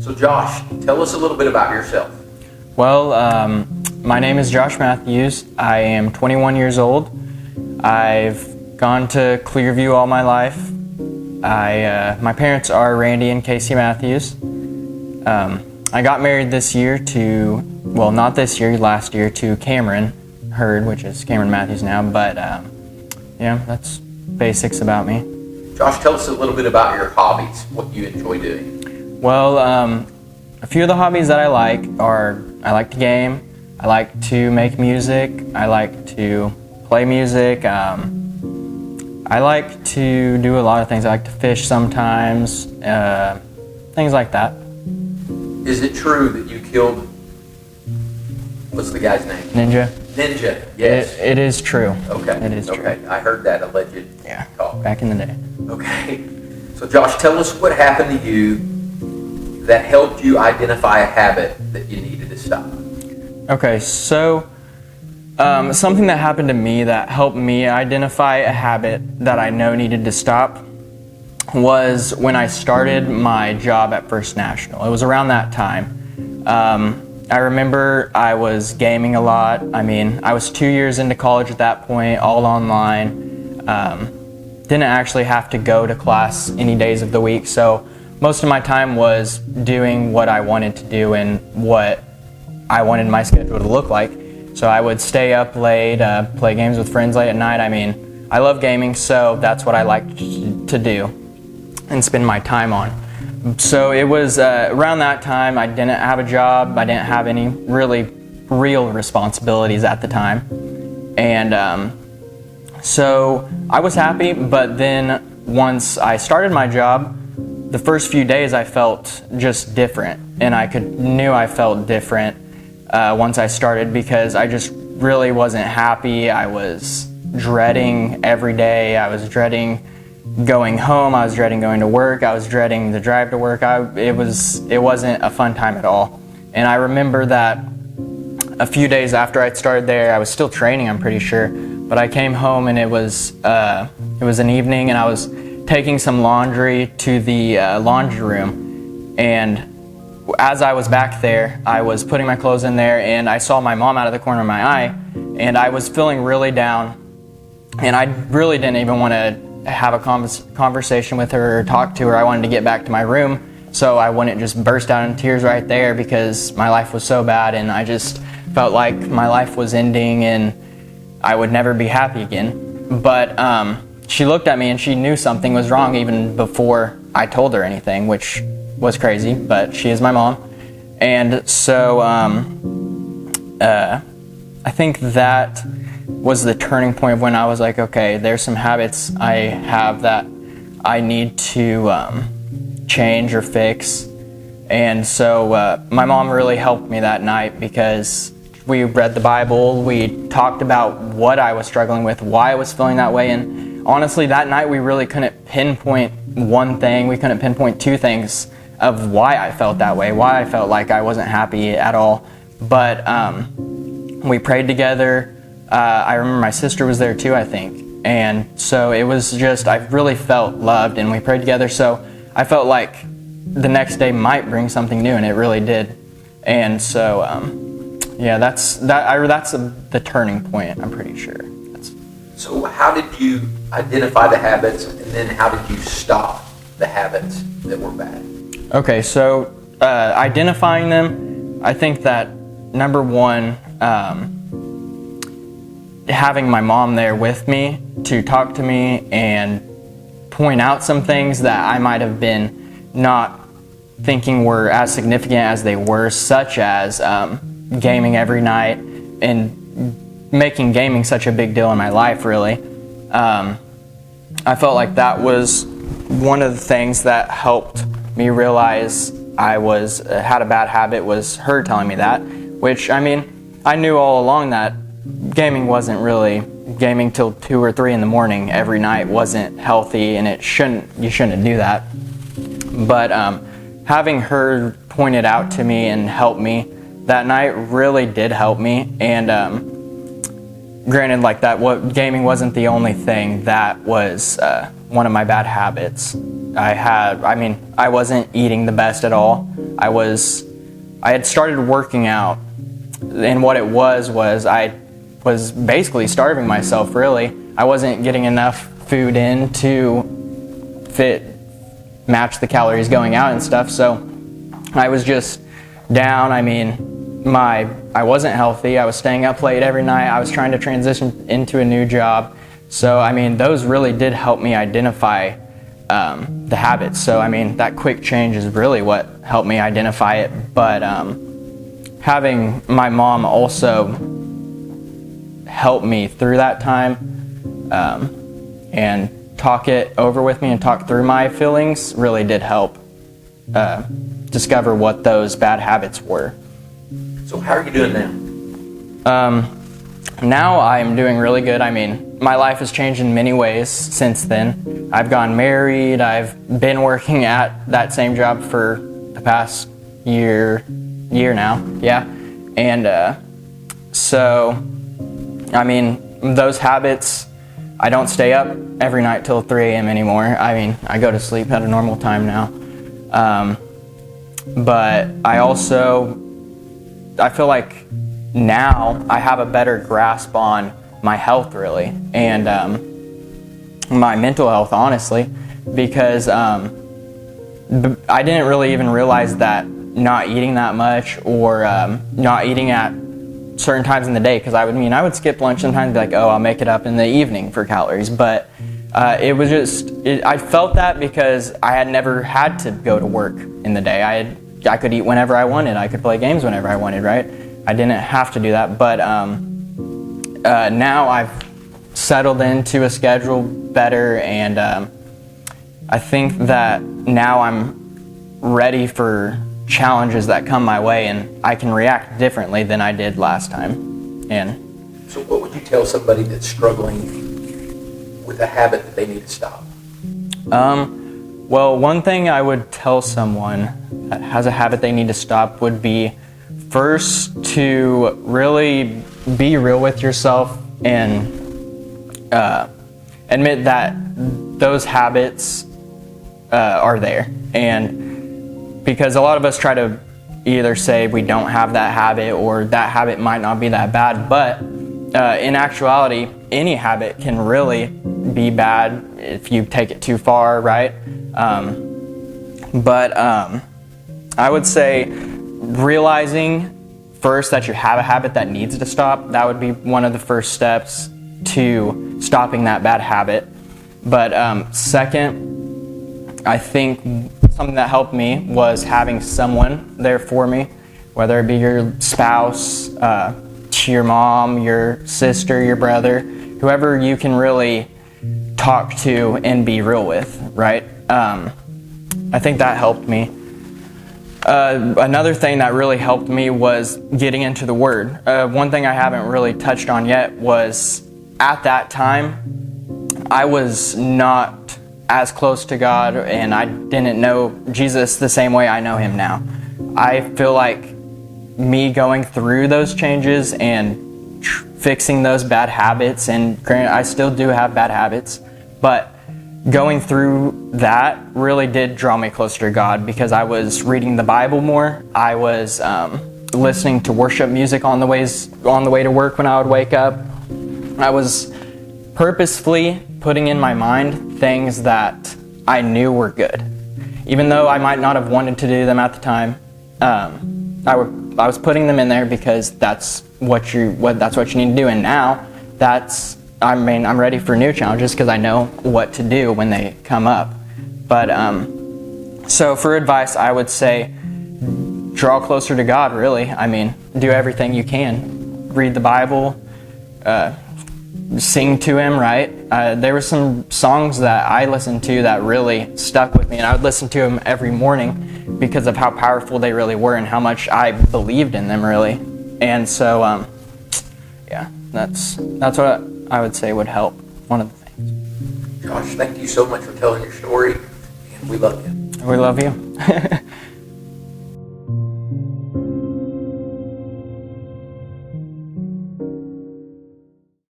So Josh, tell us a little bit about yourself. Well, my name is Josh Mathews. I am 21 years old. I've gone to Clearview all my life. My parents are Randy and Casey Mathews. I got married this year not this year, last year, to Cameron Hurd, which is Cameron Mathews now, but that's basics about me. Josh, tell us a little bit about your hobbies, what you enjoy doing. Well, a few of the hobbies that I like are, I like to game, I like to make music, I like to play music, I like to do a lot of things. I like to fish sometimes, things like that. Is it true that you killed, what's the guy's name? Ninja. Ninja, yes. It is true. Okay. It is true. Okay, I heard that alleged talk. Back in the day. Okay. So Josh, tell us what happened to you that helped you identify a habit that you needed to stop. Okay, so something that happened to me that helped me identify a habit that I know needed to stop was when I started my job at First National. It was around that time. I remember I was gaming a lot. I mean, I was 2 years into college at that point, all online. Didn't actually have to go to class any days of the week, so most of my time was doing what I wanted to do and what I wanted my schedule to look like. So I would stay up late, play games with friends late at night. I mean, I love gaming, so that's what I like to do and spend my time on. So it was around that time. I didn't have a job. I didn't have any really real responsibilities at the time. And so I was happy, but then once I started my job, the first few days I felt just different, and I knew I felt different once I started because I just really wasn't happy. I was dreading every day. I was dreading going home. I was dreading going to work. I was dreading the drive to work. It wasn't a fun time at all. And I remember that a few days after I'd started there, I was still training, I'm pretty sure, but I came home and it was an evening, and I was taking some laundry to the laundry room, and as I was back there, I was putting my clothes in there, and I saw my mom out of the corner of my eye, and I was feeling really down, and I really didn't even want to have a conversation with her or talk to her. I wanted to get back to my room so I wouldn't just burst out in tears right there because my life was so bad, and I just felt like my life was ending and I would never be happy again. But she looked at me and she knew something was wrong even before I told her anything, which was crazy, but she is my mom. And so I think that was the turning point of when I was like, okay, there's some habits I have that I need to change or fix. And so my mom really helped me that night because we read the Bible, we talked about what I was struggling with, why I was feeling that way, and honestly that night we really couldn't pinpoint one thing, we couldn't pinpoint two things of why I felt that way, why I felt like I wasn't happy at all. But we prayed together. I remember my sister was there too, I think. And so it was just, I really felt loved, and we prayed together. So I felt like the next day might bring something new, and it really did. And so, that's the turning point, I'm pretty sure. So how did you identify the habits, and then how did you stop the habits that were bad? Okay, so identifying them, I think that number one, having my mom there with me to talk to me and point out some things that I might have been not thinking were as significant as they were, such as gaming every night and making gaming such a big deal in my life, really. I felt like that was one of the things that helped me realize I had a bad habit, was her telling me that, which, I mean, I knew all along that gaming wasn't really, gaming till 2 or 3 in the morning every night wasn't healthy, and you shouldn't do that. But having her point it out to me and help me that night really did help me. And granted, like that, gaming wasn't the only thing that was one of my bad habits. I wasn't eating the best at all. I had started working out, and what it was I was basically starving myself, really. I wasn't getting enough food in to match the calories going out and stuff, so I was just down. I mean, I wasn't healthy. I was staying up late every night. I was trying to transition into a new job. So, I mean, those really did help me identify the habits. So, I mean, that quick change is really what helped me identify it. But having my mom also help me through that time and talk it over with me and talk through my feelings really did help discover what those bad habits were. So how are you doing now? Now I'm doing really good. I mean, my life has changed in many ways since then. I've gotten married. I've been working at that same job for the past year now. Yeah. And so, I mean, those habits, I don't stay up every night till 3 a.m. anymore. I mean, I go to sleep at a normal time now. But I feel like now I have a better grasp on my health, really, and my mental health, honestly, because I didn't really even realize that not eating that much or not eating at certain times in the day, because I would skip lunch sometimes and be like, oh, I'll make it up in the evening for calories, but it was just, I felt that because I had never had to go to work in the day. I could eat whenever I wanted. I could play games whenever I wanted, right? I didn't have to do that, but now I've settled into a schedule better, and I think that now I'm ready for challenges that come my way, and I can react differently than I did last time. And so what would you tell somebody that's struggling with a habit that they need to stop? Well, one thing I would tell someone that has a habit they need to stop would be first to really be real with yourself and admit that those habits are there. And because a lot of us try to either say we don't have that habit or that habit might not be that bad, but in actuality, any habit can really be bad if you take it too far, right? But I would say realizing first that you have a habit that needs to stop, that would be one of the first steps to stopping that bad habit. But second, I think something that helped me was having someone there for me, whether it be your spouse, your mom, your sister, your brother, whoever you can really talk to and be real with, right? I think that helped me. Another thing that really helped me was getting into the Word. One thing I haven't really touched on yet was at that time, I was not as close to God, and I didn't know Jesus the same way I know Him now. I feel like me going through those changes and fixing those bad habits, and granted, I still do have bad habits, but going through that really did draw me closer to God because I was reading the Bible more. I was listening to worship music on the way to work when I would wake up. I was purposefully putting in my mind things that I knew were good, even though I might not have wanted to do them at the time. I was putting them in there because that's what you need to do. And now I'm ready for new challenges because I know what to do when they come up. But so for advice, I would say draw closer to God, really. I mean, do everything you can. Read the Bible, sing to Him, right? There were some songs that I listened to that really stuck with me, and I would listen to them every morning because of how powerful they really were and how much I believed in them, really. And so, yeah, that's what I would say would help. One of the things. Josh, thank you so much for telling your story, and we love you. We love you.